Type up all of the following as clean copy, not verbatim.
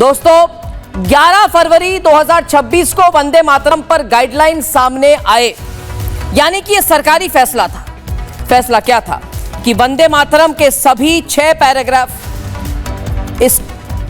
दोस्तों 11 फरवरी 2026 को वंदे मातरम पर गाइडलाइन सामने आए, यानी कि यह सरकारी फैसला था। फैसला क्या था कि वंदे मातरम के सभी 6 पैराग्राफ, इस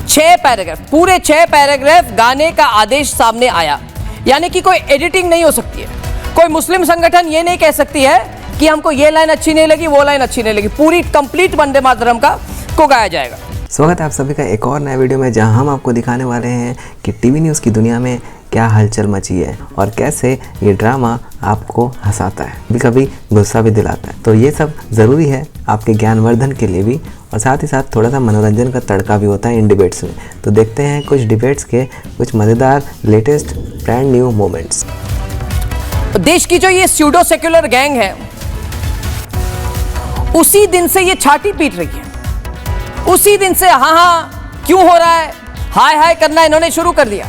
6 पैराग्राफ, पूरे 6 पैराग्राफ गाने का आदेश सामने आया। यानी कि कोई एडिटिंग नहीं हो सकती है। कोई मुस्लिम संगठन ये नहीं कह सकती है कि हमको ये लाइन अच्छी नहीं लगी, वो लाइन अच्छी नहीं लगी। पूरी कंप्लीट वंदे मातरम को गाया जाएगा। स्वागत है आप सभी का एक और नए वीडियो में, जहां हम आपको दिखाने वाले हैं कि टीवी न्यूज़ की दुनिया में क्या हलचल मची है और कैसे ये ड्रामा आपको हंसाता है, कभी कभी गुस्सा भी दिलाता है। तो ये सब ज़रूरी है आपके ज्ञानवर्धन के लिए भी, और साथ ही साथ थोड़ा सा मनोरंजन का तड़का भी होता है इन डिबेट्स में। तो देखते हैं कुछ डिबेट्स के कुछ मज़ेदार लेटेस्ट ब्रांड न्यू मोमेंट्स। देश की जो ये स्यूडो सेक्युलर गैंग है, उसी दिन से ये छाती पीट रही है। उसी दिन से हाँ क्यों हो रहा है, हाय हाय करना इन्होंने शुरू कर दिया।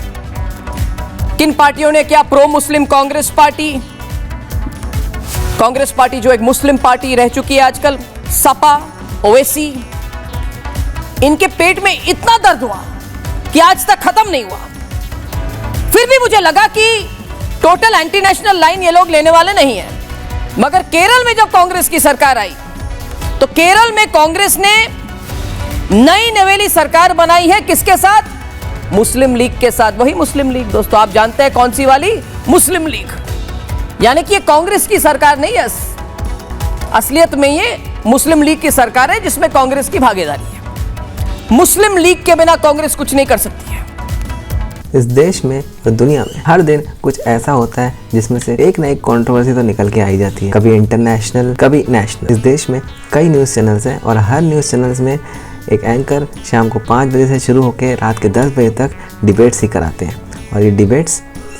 किन पार्टियों ने क्या? प्रो मुस्लिम कांग्रेस पार्टी जो एक मुस्लिम पार्टी रह चुकी है आजकल, सपा, ओवैसी, इनके पेट में इतना दर्द हुआ कि आज तक खत्म नहीं हुआ। फिर भी मुझे लगा कि टोटल एंटी नेशनल लाइन ये लोग लेने वाले नहीं है। मगर केरल में जब कांग्रेस की सरकार आई, तो केरल में कांग्रेस ने नई नवेली सरकार बनाई है। किसके साथ? मुस्लिम लीग के साथ। वही मुस्लिम लीग दोस्तों, आप जानते हैं कौन सी वाली? मुस्लिम लीग। यानी कि ये कांग्रेस की सरकार नहीं है, असलियत में ये मुस्लिम लीग की सरकार है जिसमें कांग्रेस की भागीदारी है। मुस्लिम लीग के बिना कांग्रेस कुछ नहीं कर सकती है। इस देश में और दुनिया में हर दिन कुछ ऐसा होता है जिसमें से एक ना एक कंट्रोवर्सी तो निकल के आई जाती है, कभी इंटरनेशनल, कभी नेशनल। इस देश में कई न्यूज़ चैनल्स हैं और हर न्यूज़ चैनल्स में एक एंकर शाम को 5 बजे से शुरू होकर रात के 10 बजे तक डिबेट्स ही कराते हैं। और ये डिबेट्स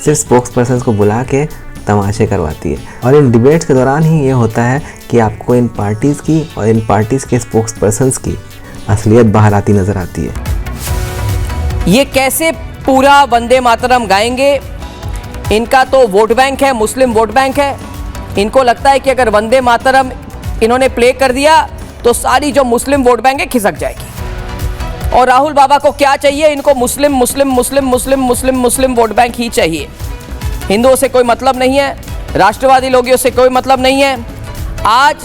सिर्फ स्पोक्स पर्सन को बुला के तमाशे करवाती है। और इन डिबेट्स के दौरान ही ये होता है कि आपको इन पार्टीज़ की और इन पार्टीज़ के स्पोक्स पर्सन्स की असलियत बाहर आती नज़र आती है। ये कैसे पूरा वंदे मातरम गाएंगे? इनका तो वोट बैंक है, मुस्लिम वोट बैंक है। इनको लगता है कि अगर वंदे मातरम इन्होंने प्ले कर दिया तो सारी जो मुस्लिम वोट बैंक है खिसक जाएगी। और राहुल बाबा को क्या चाहिए? इनको मुस्लिम मुस्लिम मुस्लिम मुस्लिम मुस्लिम मुस्लिम वोट बैंक ही चाहिए। हिंदुओं से कोई मतलब नहीं है, राष्ट्रवादी लोगों से कोई मतलब नहीं है। आज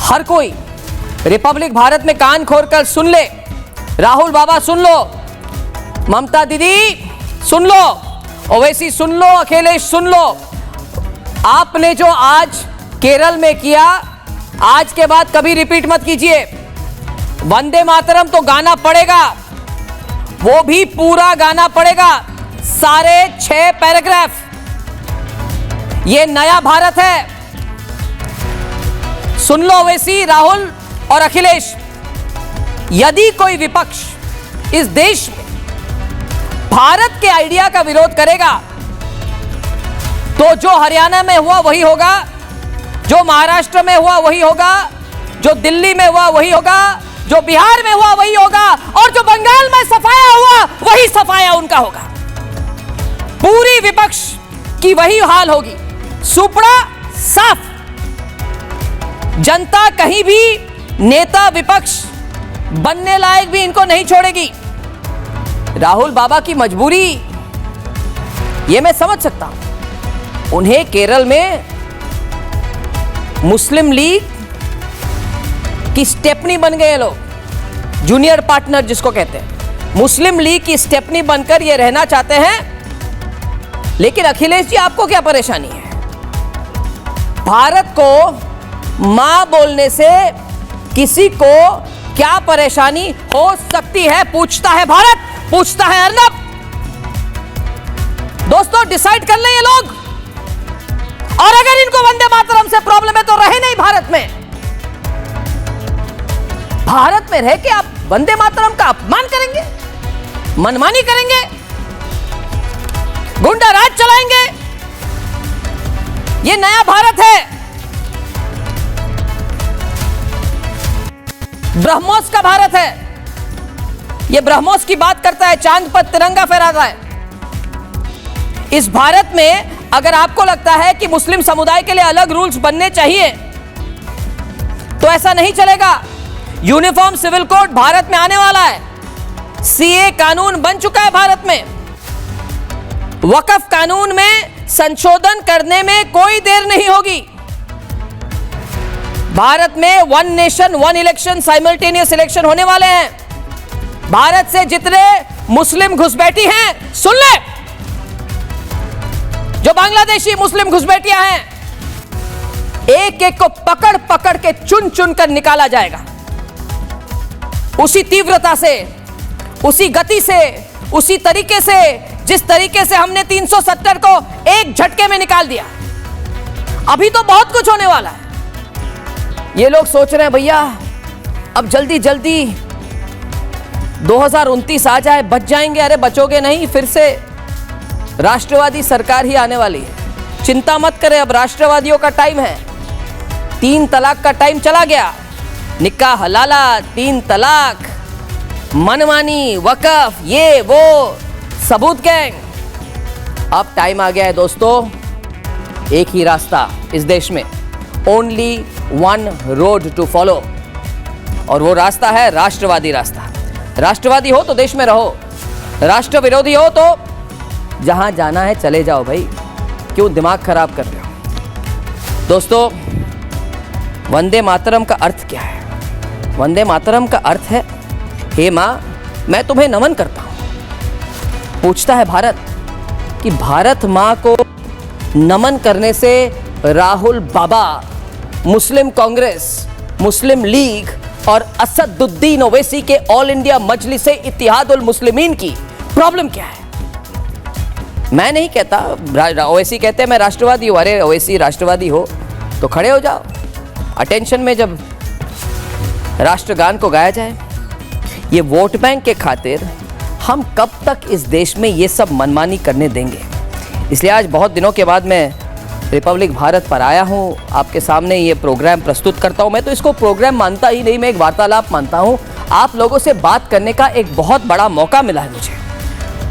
हर कोई रिपब्लिक भारत में कान खोलकर सुन ले। राहुल बाबा सुन लो, ममता दीदी सुन लो, ओवैसी सुन लो, अखिलेश सुन लो। आपने जो आज केरल में किया, आज के बाद कभी रिपीट मत कीजिए। वंदे मातरम तो गाना पड़ेगा, वो भी पूरा गाना पड़ेगा, सारे 6 पैराग्राफ। ये नया भारत है। सुन लो ओवैसी, राहुल और अखिलेश, यदि कोई विपक्ष इस देश में भारत के आइडिया का विरोध करेगा तो जो हरियाणा में हुआ वही होगा, जो महाराष्ट्र में हुआ वही होगा, जो दिल्ली में हुआ वही होगा, जो बिहार में हुआ वही होगा, और जो बंगाल में सफाया हुआ वही सफाया उनका होगा। पूरी विपक्ष की वही हाल होगी। सुपड़ा साफ। जनता कहीं भी नेता विपक्ष बनने लायक भी इनको नहीं छोड़ेगी। राहुल बाबा की मजबूरी ये मैं समझ सकता हूं। उन्हें केरल में मुस्लिम लीग की स्टेपनी बन गए लोग, जूनियर पार्टनर जिसको कहते हैं। मुस्लिम लीग की स्टेपनी बनकर ये रहना चाहते हैं। लेकिन अखिलेश जी, आपको क्या परेशानी है? भारत को मां बोलने से किसी को क्या परेशानी हो सकती है? पूछता है भारत, पूछता है अर्नब। दोस्तों डिसाइड कर ले ये लोग। और अगर इनको वंदे मातरम से प्रॉब्लम है तो रहे नहीं भारत में। भारत में रह के आप वंदे मातरम का अपमान करेंगे, मनमानी करेंगे, गुंडा राज चलाएंगे। ये नया भारत है। ब्रह्मोस का भारत है। ये ब्रह्मोस की बात करता है, चांद पर तिरंगा फहराता है। इस भारत में अगर आपको लगता है कि मुस्लिम समुदाय के लिए अलग रूल्स बनने चाहिए तो ऐसा नहीं चलेगा। यूनिफॉर्म सिविल कोड भारत में आने वाला है। सीए कानून बन चुका है भारत में। वक्फ कानून में संशोधन करने में कोई देर नहीं होगी। भारत में 1 नेशन 1 इलेक्शन, साइमल्टेनियस इलेक्शन होने वाले हैं। भारत से जितने मुस्लिम घुसपैठी हैं, सुन ले, जो बांग्लादेशी मुस्लिम घुसपैठियां हैं, एक एक को पकड़ पकड़ के चुन चुन कर निकाला जाएगा। उसी तीव्रता से, उसी गति से, उसी तरीके से जिस तरीके से हमने 370 को एक झटके में निकाल दिया। अभी तो बहुत कुछ होने वाला है। ये लोग सोच रहे हैं भैया अब जल्दी जल्दी 2029 आ जाए, बच जाएंगे। अरे बचोगे नहीं, फिर से राष्ट्रवादी सरकार ही आने वाली है। चिंता मत करें, अब राष्ट्रवादियों का टाइम है। 3 तलाक का टाइम चला गया। निकाह हलाला, 3 तलाक, मनमानी, वक़्फ़, ये वो सबूत गैंग। अब टाइम आ गया है दोस्तों, एक ही रास्ता इस देश में, ओनली 1 रोड टू फॉलो, और वो रास्ता है राष्ट्रवादी रास्ता। राष्ट्रवादी हो तो देश में रहो, राष्ट्र विरोधी हो तो जहां जाना है चले जाओ भाई, क्यों दिमाग खराब कर रहे हो। दोस्तों, वंदे मातरम का अर्थ क्या है? वंदे मातरम का अर्थ है, हे माँ मैं तुम्हें नमन करता हूं। पूछता है भारत कि भारत माँ को नमन करने से राहुल बाबा, मुस्लिम कांग्रेस, मुस्लिम लीग और असदुद्दीन ओवैसी के ऑल इंडिया मजलिस इत्तेहादुल मुस्लिमीन की प्रॉब्लम क्या है? मैं नहीं कहता, ओवैसी कहते हैं मैं राष्ट्रवादी हूं। अरे ओवैसी राष्ट्रवादी हो तो खड़े हो जाओ अटेंशन में जब राष्ट्रगान को गाया जाए। ये वोट बैंक के खातिर हम कब तक इस देश में ये सब मनमानी करने देंगे? इसलिए आज बहुत दिनों के बाद मैं रिपब्लिक भारत पर आया हूँ, आपके सामने ये प्रोग्राम प्रस्तुत करता हूँ। मैं तो इसको प्रोग्राम मानता ही नहीं, मैं एक वार्तालाप मानता हूँ। आप लोगों से बात करने का एक बहुत बड़ा मौका मिला है मुझे,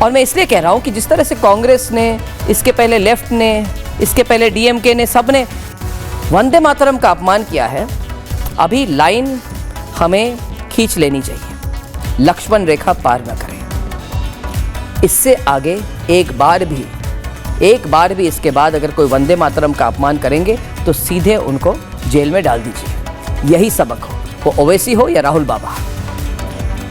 और मैं इसलिए कह रहा हूँ कि जिस तरह से कांग्रेस ने, इसके पहले लेफ्ट ने, इसके पहले डीएमके ने, सब ने वंदे मातरम का अपमान किया है। अभी लाइन हमें खींच लेनी चाहिए, लक्ष्मण रेखा पार न करें। इससे आगे एक बार भी इसके बाद अगर कोई वंदे मातरम का अपमान करेंगे तो सीधे उनको जेल में डाल दीजिए। यही सबक हो, वो ओवैसी हो या राहुल बाबा,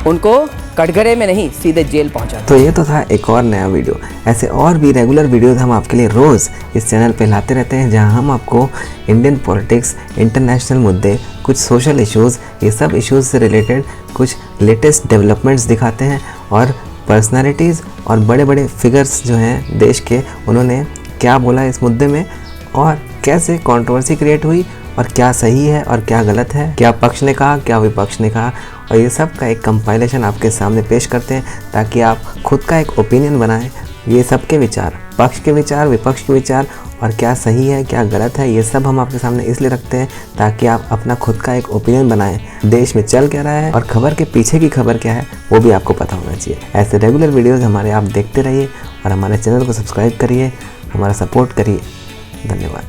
उनको कटघरे में नहीं, सीधे जेल पहुंचा। तो ये तो था एक और नया वीडियो। ऐसे और भी रेगुलर वीडियोस हम आपके लिए रोज़ इस चैनल पे लाते रहते हैं, जहां हम आपको इंडियन पॉलिटिक्स, इंटरनेशनल मुद्दे, कुछ सोशल इश्यूज़, ये सब इश्यूज़ से रिलेटेड कुछ लेटेस्ट डेवलपमेंट्स दिखाते हैं, और पर्सनालिटीज़ और बड़े बड़े फिगर्स जो हैं देश के, उन्होंने क्या बोला इस मुद्दे में और कैसे कंट्रोवर्सी क्रिएट हुई, और क्या सही है और क्या गलत है, क्या पक्ष ने कहा, क्या विपक्ष ने कहा, और ये सब का एक कंपाइलेशन आपके सामने पेश करते हैं, ताकि आप खुद का एक ओपिनियन बनाएं। ये सब के विचार, पक्ष के विचार, विपक्ष के विचार, और क्या सही है क्या गलत है, ये सब हम आपके सामने इसलिए रखते हैं ताकि आप अपना खुद का एक ओपिनियन बनाएं। देश में चल क्या रहा है और खबर के पीछे की खबर क्या है, वो भी आपको पता होना चाहिए। ऐसे रेगुलर वीडियोज़ हमारे आप देखते रहिए और हमारे चैनल को सब्सक्राइब करिए, हमारा सपोर्ट करिए। धन्यवाद।